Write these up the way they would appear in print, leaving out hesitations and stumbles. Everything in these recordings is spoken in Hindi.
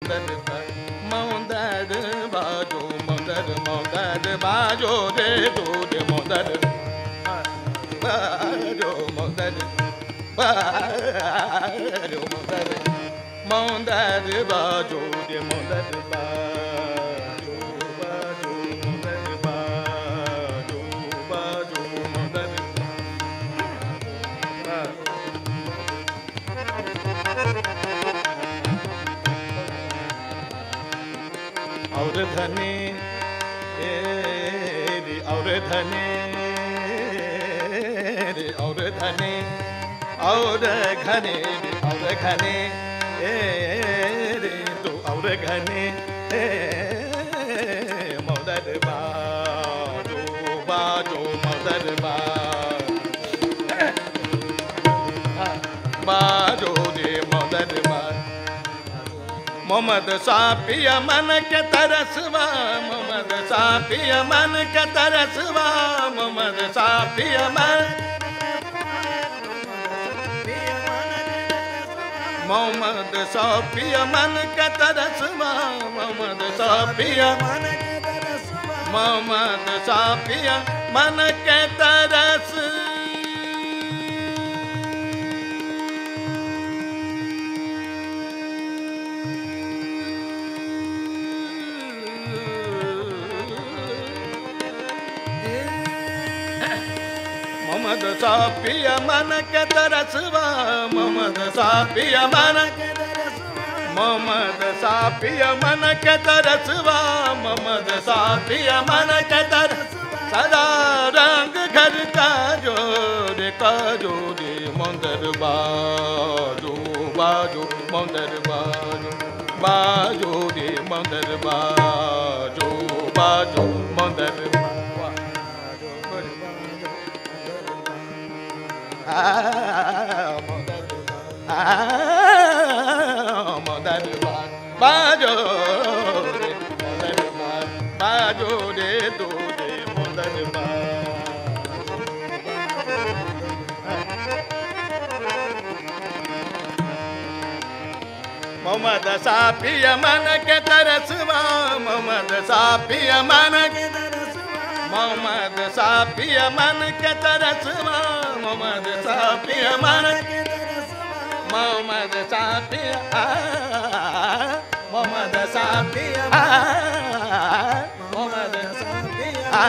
Mondad bajo, mondad bajo, de do de mondad bajo, mondad bajo, mondad bajo, de mondad bajo, bajo, mondad bajo, bajo, mondad और धने रे और धने रे और धने और घने रे और घने रे तो और घने मदद बाजो बाजो मदद बाजो रे मदद मोहम्मद साफिया मन के तरसवा मोहम्मद साफिया मन के तरसवा मोहम्मद साफिया मन मोहम्मद साफिया मन के तरसवा मोहम्मद साफिया मोहम्मद साफिया मन के तरस मोहम्मद साफिया मन के तरसवा मोहम्मद साफिया मन के मोहम्मद साफिया मन के तरसवा मोहम्मद साफिया मन के तरस सदा रंग घर का जोड़े मंदिर बाजो बाजो मंदिर बाजो बाजो रे मंदिर बाजो बाजो मंदिर बाजो रे बाजो रे दो रे मदन मोहम्मद साफिया मन के तरसवा मोहम्मद साफिया मन के मोहम्मद साफिया मन के तरसवा मोहम्मद साफिया मन के मोहम्मद साफिया मोहम्मद साफिया मोहम्मद साफिया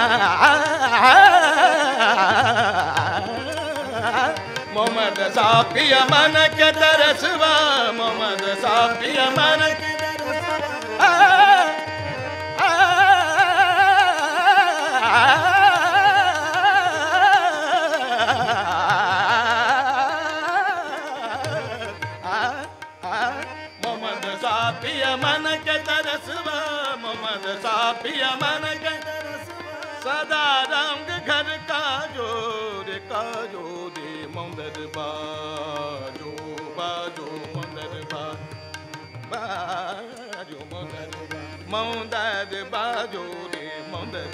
मोहम्मद साफिया मन के तरसवा मोहम्मद साफिया मन के मोहम्मद साफिया मन के तरसवा मोहम्मद साफिया मन के सदा रंग घर का जोरे मंदिर बाजो बाजो मंदिर बाजो मंदिर बाजो रे मंदिर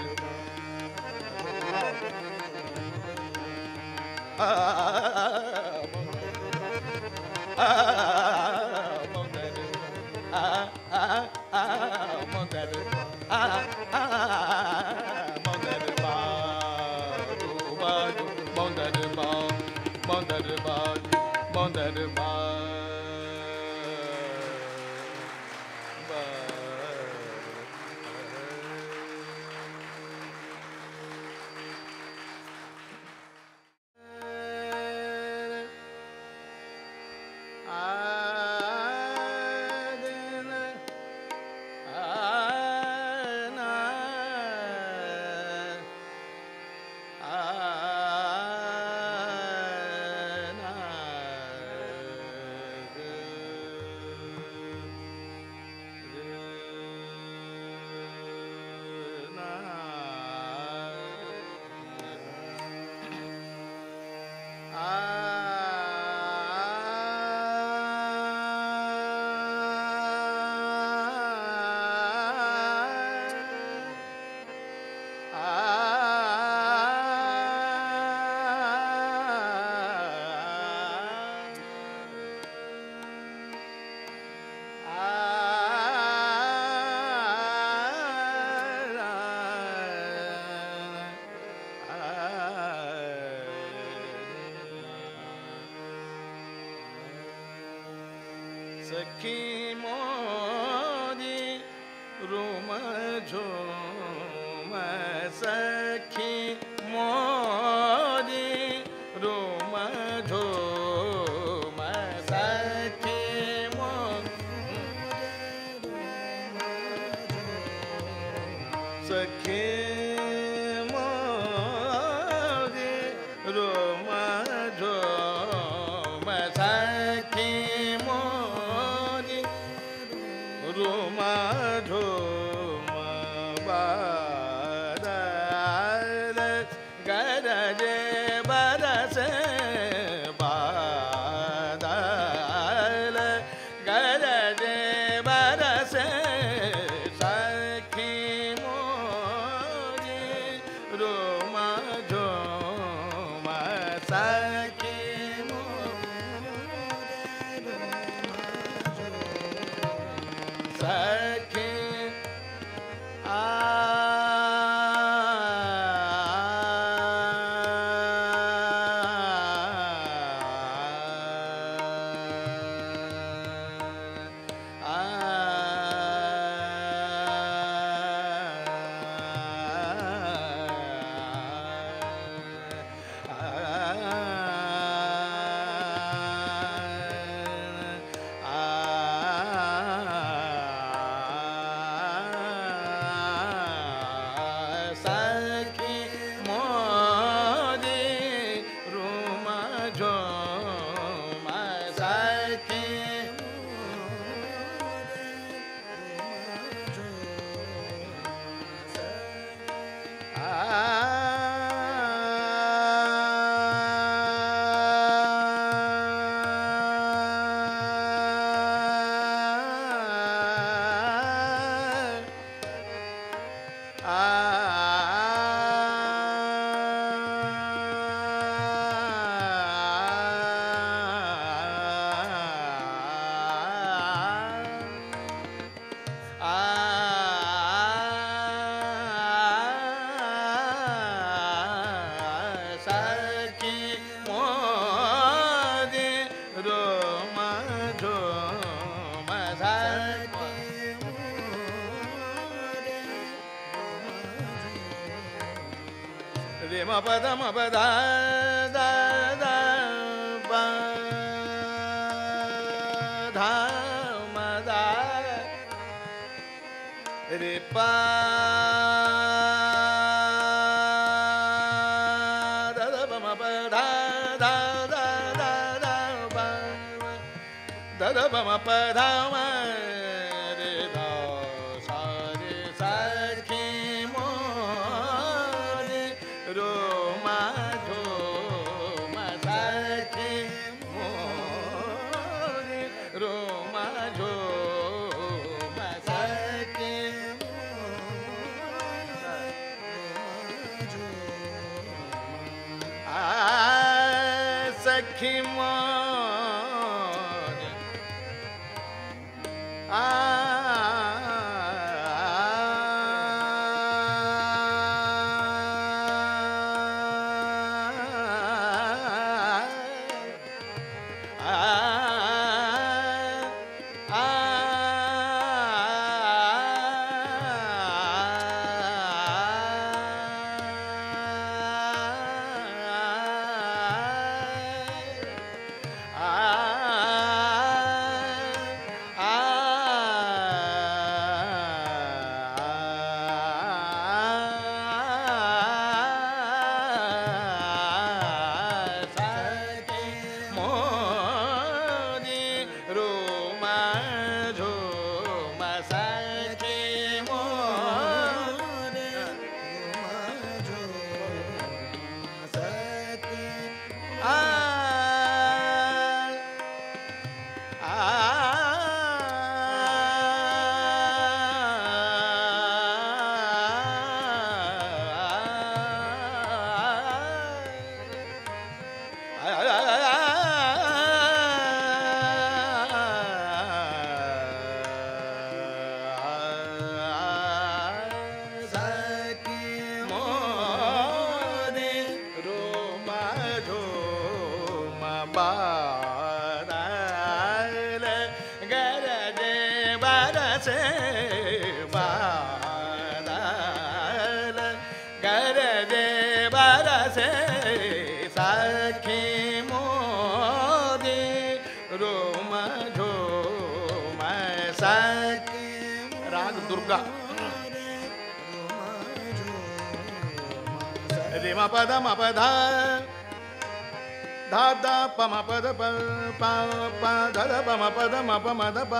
सखी मोरी रूम झूम सखी मोरी रूम झूम सखी सखी मोरी रूम झूम सखी मोरी रूम झूम बादल गरजे बरसे बादल गरजे बरसे सखी मोरी रूम झूम सखी सखी सखी मोरी रूम झूम सखी सखी मोरी रूम झूम सखी रे म पद म पद द द प ध म द रे प द द प म प ध ध ध ध ध प द द प म प ध म रे ध सा रे सखी मोरी रूम झूम सखी मोरी रूम झूम सखी सखी मोरी नाग दुर्गा रे म पद म पद धा धा प म पद प प प ध ध प म पद म प म ध प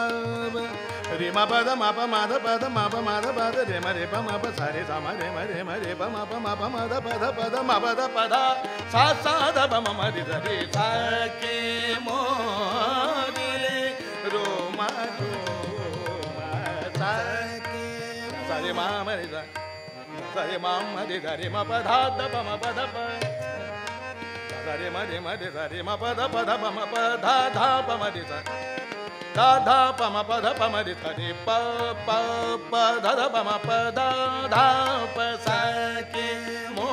रे म पद म प म ध प ध म प म ध प ध रे म रे प म प सा रे सा म रे प म प म प म ध प ध प ध म प ध प ध सा सा ध प म म रे ध रे सा के मो रे रो म रो म सा के सा रे म म रे सा सा रे म म रे ध रे म प ध ध प म प ध प सा रे म रे सा रे म प ध प ध प म प ध ध प म रे सा धा धा प म प ध प म रे सा रे प प प ध ध प म प ध ध प सा के मो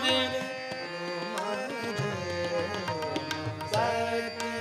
रे सा के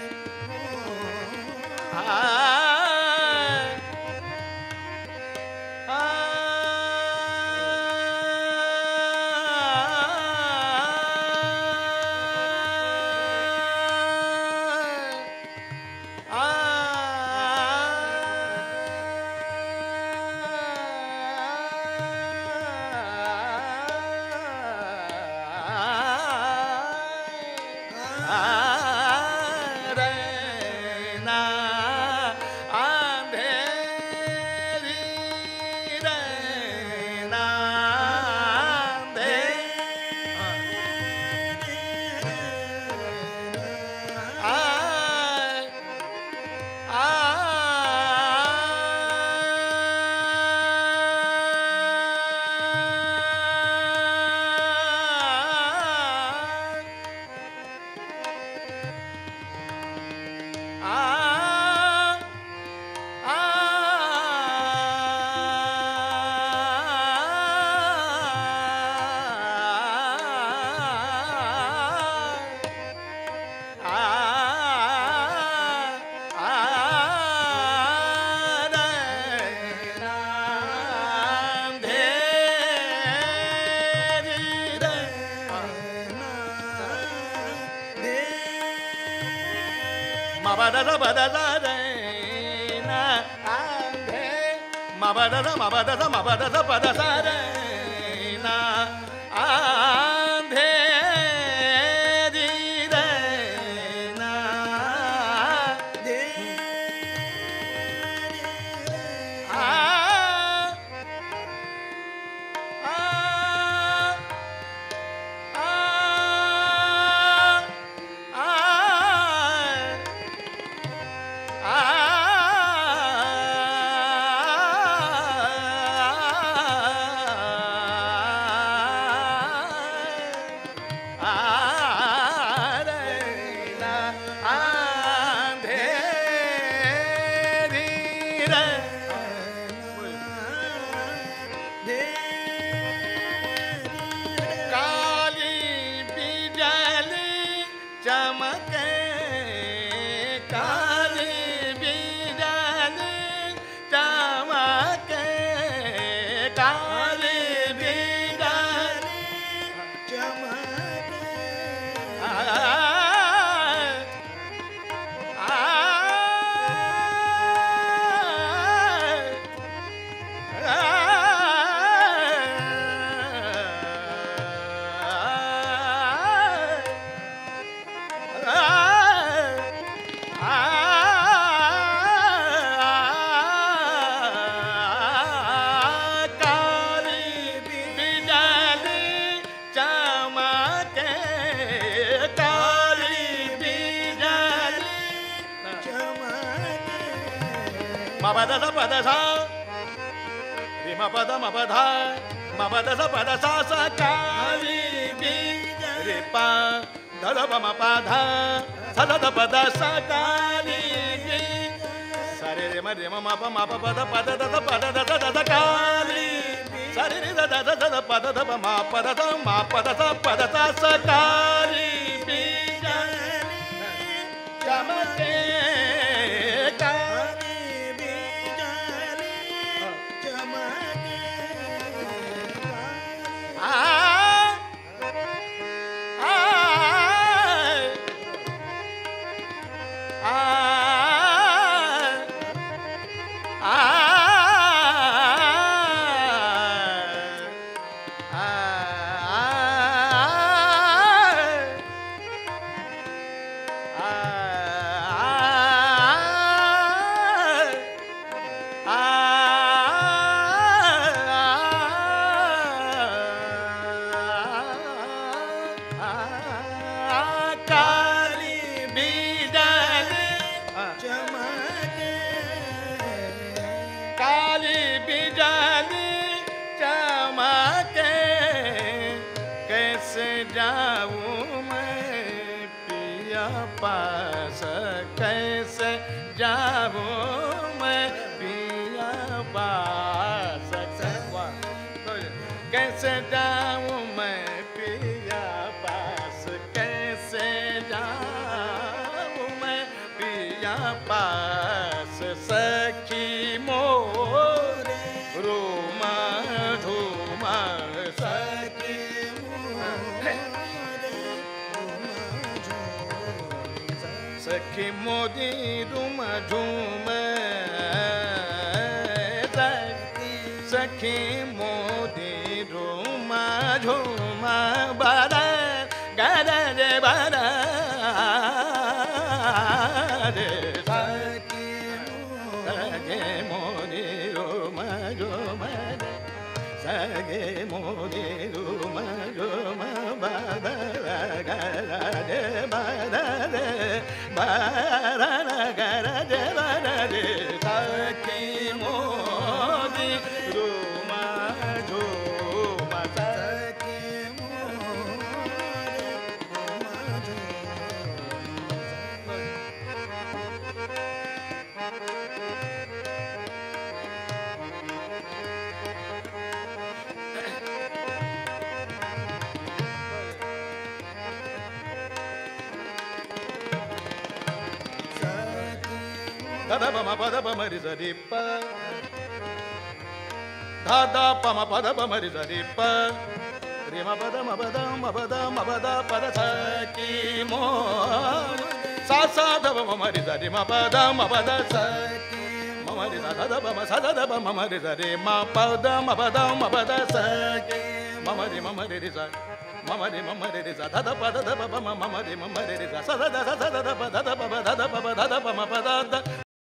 बिजली चमके कैसे जाऊं मैं पिया पास कैसे जाऊं मैं पिया पास कैसे जाऊं मैं पिया पास कैसे जाऊं मैं पिया पास सखी मोरे रोमा झूमा सखी सखी मोदी रुमा झूम सखी मोदी रुमा झूमा बारा गारा रे बारा रे सगे मोदी रुमा झूमा सगे मोदी रुमा झूमा बारा गारा रे बारा रे बारा गारा रे बारा रे सखी मोदी रुमा झूमा सखी Modi Ruma da ba ma pa da ba ma ri za ri pa da pa ma pa da ba ma ri za ri pa ri ma pa da ma pa da ma pa da ma pa da pa da sa ki mo sa sa da ba ma ri za ri ma pa da ma pa da sa ki ma ma ri za da ba ma sa da ba ma ri za ri ma pa da ma pa da ma pa da sa ki ma ri ri za mama ri za da da pa da ba ma ri ri za sa da